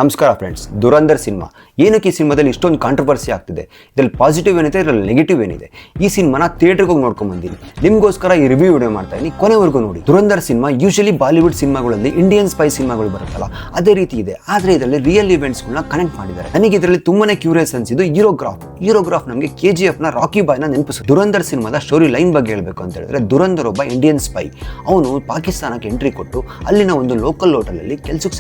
ನಮಸ್ಕಾರ friends. Dhurandhar cinema ಏನಕ್ಕೆ ಈ ಸಿನಿಮಾದಲ್ಲಿ ಇಷ್ಟೊಂದು ಕಾಂಟ್ರವರ್ಸಿ ಆಗ್ತಿದೆ? ಇದರಲ್ಲಿ ಪಾಸಿಟಿವ್ ಏನಿದೆ, ಇದರಲ್ಲಿ ನೆಗೆಟಿವ್ ಏನಿದೆ? ಈ ಸಿನಿಮಾನ ಥಿಯೇಟರ್ಗೆ ಹೋಗಿ ನೋಡ್ಕೊಂಡ್ ಬಂದೀನಿ. ನಿಮಗೋಸ್ಕರ ಈ ರಿವ್ಯೂ ವಿಡಿಯೋ ಮಾಡ್ತಾ ಇದೀನಿ, ಕೊನೆವರೆಗೂ ನೋಡಿ. ದುರಂಧರ್ ಸಿನಿಮಾ ಯೂಶಲಿ ಬಾಲಿವುಡ್ ಸಿನಿಮಾಗಳಲ್ಲಿ ಇಂಡಿಯನ್ ಸ್ಪೈ ಸಿನಿಮಾಗಳು ಬರುತ್ತಲ್ಲ ಅದೇ ರೀತಿ ಇದೆ, ಆದ್ರೆ ಇದರಲ್ಲಿ ರಿಯಲ್ ಇವೆಂಟ್ಸ್ಗಳನ್ನ ಕನೆಕ್ಟ್ ಮಾಡಿದ್ದಾರೆ. ನನಗೆ ಇದರಲ್ಲಿ ತುಂಬಾನೇ ಕ್ಯೂರಿಯಸ್ ಅನ್ಸಿದ್ದು ಹೀರೋಗ್ರಾಫ್ ನಮಗೆ KGF ನ ರಾಕಿ ಬಾಯ್ ನ ನೆನಪಿಸುತ್ತೆ. ದುರಂಧರ್ ಸಿನಿಮಾದ ಸ್ಟೋರಿ ಲೈನ್ ಬಗ್ಗೆ ಹೇಳಬೇಕು ಅಂತ ಹೇಳಿದ್ರೆ, ದುರಂಧರ್ ಒಬ್ಬ ಇಂಡಿಯನ್ ಸ್ಪೈ. ಅವನು ಪಾಕಿಸ್ತಾನಕ್ಕೆ ಎಂಟ್ರಿ ಕೊಟ್ಟು ಅಲ್ಲಿನ ಒಂದು ಲೋಕಲ್ ಹೋಟೆಲ್ ಅಲ್ಲಿ ಕೆಲ್ಸಕ್ಕೆ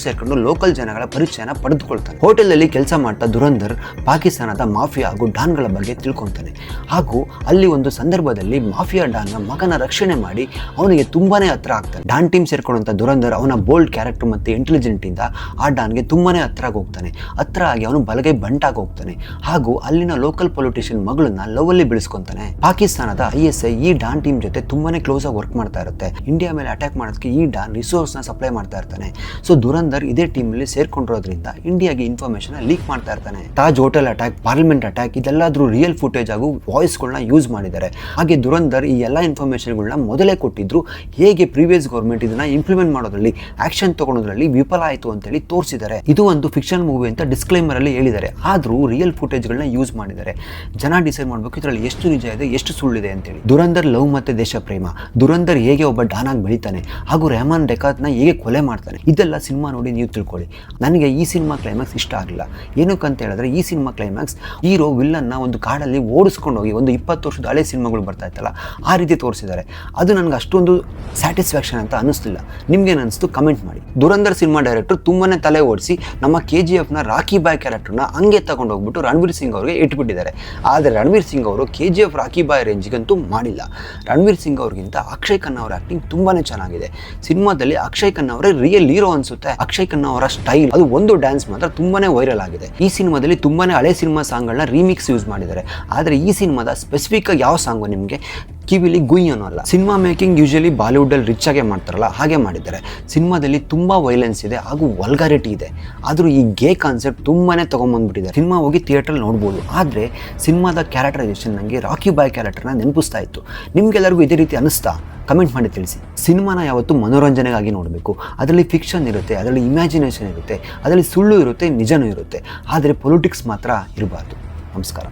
ಸೇರ್ಕೊಂಡು ಲೋಕಲ್ ಜನಗಳ ಪರಿಚಯನ ಪಡೆದುಕೊಳ್ತಾನೆ. ಹೋಟೆಲ್ ಅಲ್ಲಿ ಕೆಲಸ ಮಾಡ್ತಾ ದುರಂಧರ್ ಪಾಕಿಸ್ತಾನದ ಮಾಫಿಯಾ ಹಾಗೂ ಡಾನ್ಗಳ ಬಗ್ಗೆ ತಿಳ್ಕೊಂತಾನೆ. ಹಾಗೂ ಅಲ್ಲಿ ಒಂದು ಸಂದರ್ಭದಲ್ಲಿ ಮಾಫಿಯಾ ಡಾನ್ನ ಮಗನ ರಕ್ಷಣೆ ಮಾಡಿ ಅವನಿಗೆ ತುಂಬಾನೇ ಹತ್ರ ಆಗ್ತಾನೆ. ಡಾನ್ ಟೀಮ್ ಸೇರ್ಕೊಂಡಂತ ದುರಂಧರ್ ಅವನ ಬೋಲ್ಡ್ ಕ್ಯಾರೆಕ್ಟರ್ ಮತ್ತೆ ಇಂಟೆಲಿಜೆಂಟ್ ಇಂದ ಆ ಡಾನ್ಗೆ ತುಂಬಾನೇ ಹತ್ರ ಆಗಿ ಅವನು ಬಲಗೈ ಬಂಟಾಗಿ ಹೋಗ್ತಾನೆ. ಹಾಗೂ ಅಲ್ಲಿನ ಲೋಕಲ್ ಪೊಲಿಟಿಷಿಯನ್ ಮಗಳನ್ನ ಲವ್ ಅಲ್ಲಿ ಬೆಳೆಸ್ಕೊಂತಾನೆ. ಪಾಕಿಸ್ತಾನದ ISI ಈ ಡಾನ್ ಟೀಮ್ ಜೊತೆ ತುಂಬಾನೇ ಕ್ಲೋಸ್ ಆಗಿ ವರ್ಕ್ ಮಾಡ್ತಾ ಇರುತ್ತೆ. ಇಂಡಿಯಾ ಮೇಲೆ ಅಟ್ಯಾಕ್ ಮಾಡೋದಕ್ಕೆ ಈ ಡಾನ್ ರಿಸೋರ್ಸ್ ನ ಸಪ್ಲೈ ಮಾಡ್ತಾ ಇರ್ತಾನೆ. ಸೊ ದುರಂಧರ್ ಇದೇ ಟೀಮ್ ಅಲ್ಲಿ ಸೇರ್ಕೊಂಡಿರೋದ್ರಿಂದ ಇಂಡಿಯಾಗೆ ಇನ್ಫಾರ್ಮೇಶನ್ ಲೀಕ್ ಮಾಡ್ತಾ ಇರ್ತಾನೆ. Taj hotel attack, parliament attack ಇದೆಲ್ಲಾದ್ರೂ ರಿಯಲ್ ಫುಟೇಜ್ ಹಾಗೂ ವಾಯ್ಸ್ ಗಳನ್ನ ಯೂಸ್ ಮಾಡಿದ್ದಾರೆ. ಹಾಗೆ ದುರಂಧರ್ ಈ ಎಲ್ಲಾ ಇನ್ಫಾರ್ಮೇಶನ್ ಗಳನ್ನ ಮೊದಲೇ ಕೊಟ್ಟಿದ್ರು. ಹೇಗೆ ಪ್ರೀವಿಯಸ್ ಗವರ್ಮೆಂಟ್ ಇದನ್ನ ಇಂಪ್ಲಿಮೆಂಟ್ ಮಾಡೋದ್ರಲ್ಲಿ, ಆಕ್ಷನ್ ತಗೊಳ್ಳೋದ್ರಲ್ಲಿ ವಿಫಲ ಆಯಿತು ಅಂತ ಹೇಳಿ ತೋರಿಸಿದ್ದಾರೆ. ಇದು ಒಂದು ಫಿಕ್ಷನ್ ಮೂವಿ ಅಂತ ಡಿಸ್ಕ್ಲೈಮರ್ ಅಲ್ಲಿ ಹೇಳಿದ್ದಾರೆ, ಆದ್ರೂ ರಿಯಲ್ ಫುಟೇಜ್ ಗಳನ್ನ ಯೂಸ್ ಮಾಡಿದ್ದಾರೆ. ಜನ ಡಿಸೈಡ್ ಮಾಡಬೇಕು ಇದರಲ್ಲಿ ಎಷ್ಟು ನಿಜ ಇದೆ, ಎಷ್ಟು ಸುಳ್ಳಿದೆ ಅಂತೇಳಿ. ದುರಂಧರ್ ಲವ್ ಮತ್ತೆ ದೇಶ ಪ್ರೇಮ, ದುರಂಧರ್ ಹೇಗೆ ಒಬ್ಬ ಡಾನ್ ಆಗಿ ಬೆಳಿತಾನೆ ಹಾಗೂ ರೆಹಮಾನ್ ಡೆಕಾತ್ ನ ಹೇಗೆ ಕೊಲೆ ಮಾಡ್ತಾನೆ, ಇದೆಲ್ಲ ಸಿನಿಮಾ ನೋಡಿ ನೀವು ತಿಳ್ಕೊಳ್ಳಿ. ನನಗೆ ಈ ಸಿನಿಮಾ ಕ್ಲೈಮ್ಯಾಕ್ಸ್ ಇಷ್ಟ ಆಗಲಿಲ್ಲ. ಏನಕ್ಕಂತ ಹೇಳಿದ್ರೆ, ಈ ಸಿನಿಮಾ ಕ್ಲೈಮ್ಯಾಕ್ಸ್ ಹೀರೋ ವಿಲ್ಲನ್ನ ಒಂದು ಕಾಡಲ್ಲಿ ಓಡಿಸ್ಕೊಂಡು ಹೋಗಿ ಒಂದು 20 ವರ್ಷದ ಹಳೆ ಸಿನಿಮಾಗಳು ಬರ್ತಾ ಇತ್ತಲ್ಲ ಆ ರೀತಿ ತೋರಿಸಿದ್ದಾರೆ. ಅದು ನನಗೆ ಅಷ್ಟೊಂದು ಸ್ಯಾಟಿಸ್ಫ್ಯಾಕ್ಷನ್ ಅಂತ ಅನಿಸ್ತಿಲ್ಲ. ನಿಮ್ಗೇನು ಅನಿಸ್ತು ಕಮೆಂಟ್ ಮಾಡಿ. ದುರಂಧರ್ ಸಿನಿಮಾ ಡೈರೆಕ್ಟರ್ ತುಂಬಾನೇ ತಲೆ ಓಡಿಸಿ ನಮ್ಮ KGF ನ ರಾಕಿ ಬಾಯ್ ಕ್ಯಾರೆಕ್ಟರ್ನ ಹಂಗೆ ತಗೊಂಡು ಹೋಗ್ಬಿಟ್ಟು ರಣವೀರ್ ಸಿಂಗ್ ಅವರಿಗೆ ಇಟ್ಬಿಟ್ಟಿದ್ದಾರೆ. ಆದರೆ ರಣವೀರ್ ಸಿಂಗ್ ಅವರು KGF ರಾಕಿ ಬಾಯ್ ರೇಂಜ್ಗಂತೂ ಮಾಡಿಲ್ಲ. ರಣವೀರ್ ಸಿಂಗ್ ಅವ್ರಿಗಿಂತ ಅಕ್ಷಯ್ ಖನ್ನಾ ಅವರ ಆಕ್ಟಿಂಗ್ ತುಂಬಾನೇ ಚೆನ್ನಾಗಿದೆ. ಸಿನಿಮಾದಲ್ಲಿ ಅಕ್ಷಯ್ ಖನ್ನಾ ಅವರೇ ರಿಯಲ್ ಹೀರೋ ಅನ್ಸುತ್ತೆ. ಅಕ್ಷಯ್ ಖನ್ನಾ ಅವರ ಸ್ಟೈಲ್, ಅದು ಒಂದು ಡ್ಯಾನ್ಸ್ ಮಾತ್ರ ತುಂಬಾನೇ ವೈರಲ್ ಆಗಿದೆ. ಈ ಸಿನಿಮಾದಲ್ಲಿ ತುಂಬಾನೇ ಹಳೆ ಸಿನಿಮಾ ಸಾಂಗ್ಗಳನ್ನ ರೀಮಿಕ್ಸ್ ಯೂಸ್ ಮಾಡಿದ್ದಾರೆ. ಆದರೆ ಈ ಸಿನಿಮಾದ ಸ್ಪೆಸಿಫಿಕ್ ಆಗಿ ಯಾವ ಸಾಂಗು ನಿಮಗೆ ಕಿವಿಲಿ ಗುಯ್ ಅನ್ನೋಲ್ಲ. ಸಿನಿಮಾ ಮೇಕಿಂಗ್ ಯೂಶಲಿ ಬಾಲಿವುಡ್ ಅಲ್ಲಿ ರಿಚ್ ಆಗಿ ಮಾಡ್ತಾರಲ್ಲ ಹಾಗೆ ಮಾಡಿದ್ದಾರೆ. ಸಿನಿಮಾದಲ್ಲಿ ತುಂಬಾ ವೈಲೆನ್ಸ್ ಇದೆ ಹಾಗೂ ವಲ್ಗಾರಿಟಿ ಇದೆ. ಆದ್ರೂ ಈ ಗೇ ಕಾನ್ಸೆಪ್ಟ್ ತುಂಬಾನೇ ತಗೊಂಡ್ಬಂದ್ಬಿಟ್ಟಿದೆ. ಸಿನಿಮಾ ಹೋಗಿ ಥಿಯೇಟರ್ ನೋಡ್ಬೋದು, ಆದ್ರೆ ಸಿನಿಮಾದ ಕ್ಯಾರೆಕ್ಟರೈಸೇಷನ್ ನನಗೆ ರಾಕಿ ಬಾಯ್ ಕ್ಯಾರೆಕ್ಟರ್ನ ನೆನಪಿಸ್ತಾ ಇತ್ತು. ನಿಮ್ಗೆಲ್ಲರಿಗೂ ಇದೇ ರೀತಿ ಅನಿಸ್ತಾ? ಕಮೆಂಟ್ ಮಾಡಿ ತಿಳಿಸಿ. ಸಿನಿಮಾನ ಯಾವತ್ತೂ ಮನೋರಂಜನೆಗಾಗಿ ನೋಡಬೇಕು. ಅದರಲ್ಲಿ ಫಿಕ್ಷನ್ ಇರುತ್ತೆ, ಅದರಲ್ಲಿ ಇಮ್ಯಾಜಿನೇಷನ್ ಇರುತ್ತೆ, ಅದರಲ್ಲಿ ಸುಳ್ಳು ಇರುತ್ತೆ, ನಿಜನೂ ಇರುತ್ತೆ. ಆದರೆ ಪೊಲಿಟಿಕ್ಸ್ ಮಾತ್ರ ಇರಬಾರ್ದು. ನಮಸ್ಕಾರ.